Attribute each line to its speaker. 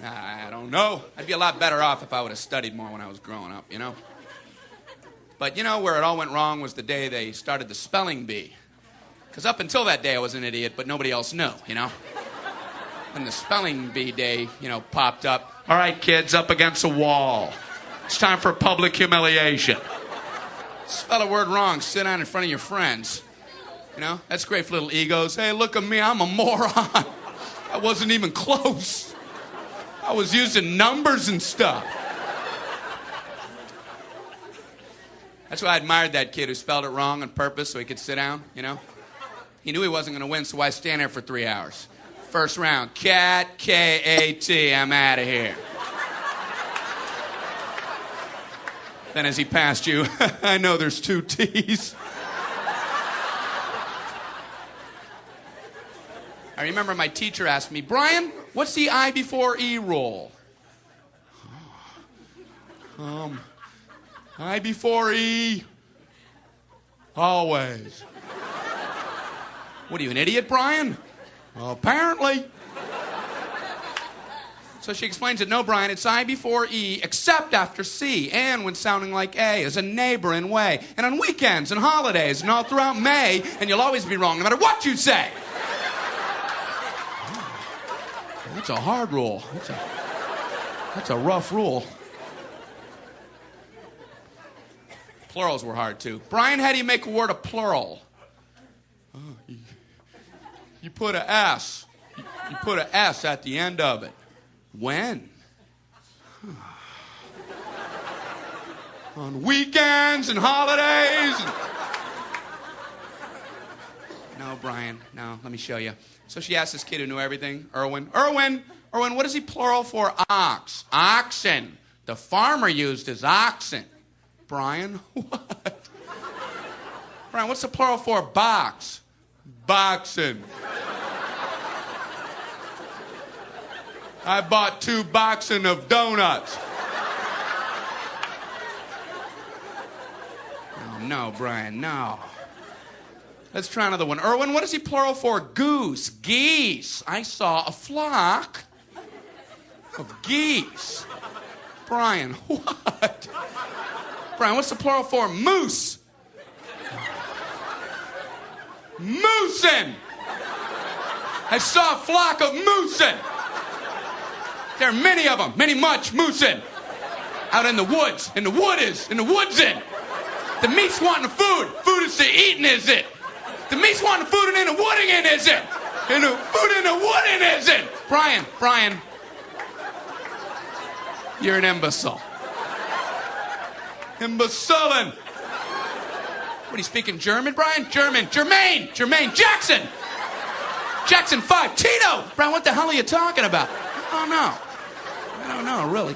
Speaker 1: I don't know. I'd be a lot better off if I would have studied more when I was growing up, you know? But you know where it all went wrong was the day they started the spelling bee. Because up until that day I was an idiot, but nobody else knew, you know? When the spelling bee day, popped up. All right, kids, up against a wall. It's time for public humiliation. Spell a word wrong, sit down in front of your friends. You know, that's great for little egos. Hey, look at me, I'm a moron. I wasn't even close. I was using numbers and stuff. That's why I admired that kid who spelled it wrong on purpose so he could sit down, you know? He knew he wasn't going to win, so why stand there for 3 hours? First round, cat, K-A-T, I'm out of here. Then as he passed you, I know there's 2 T's. I remember my teacher asked me, Brian, what's the I before E rule? I before E, always. What are you, an idiot, Brian? Apparently. So she explains it, no, Brian, it's I before E, except after C, and when sounding like A, as a neighboring way, and on weekends and holidays, and all throughout May, and you'll always be wrong, no matter what you say. That's a hard rule. That's a rough rule. Plurals were hard, too. Brian, how do you make a word a plural? You put a S. You put a S at the end of it. When? On weekends and holidays. No, Brian, no, let me show you. So she asked this kid who knew everything, Erwin, what is he plural for? Ox. Oxen. The farmer used his oxen. Brian, what? Brian, what's the plural for box? Boxen. I bought 2 boxen of donuts. Oh, no, Brian, no. Let's try another one. Erwin, what is he plural for? Goose. Geese. I saw a flock of geese. Brian, what? Brian, what's the plural for? Moose. Moosin. I saw a flock of moosin. There are many of them, much moosin. Out in the woods, in the woodsin. The meat's wanting food. Food is to eating, is it? The meat's wanting food and in the wooding in, is it? And the food in the wooding, is it? Brian, you're an imbecile. Imbecilin'. What, are you speaking German, Brian? Jermaine Jackson 5, Tito. Brian, what the hell are you talking about? I don't know, really.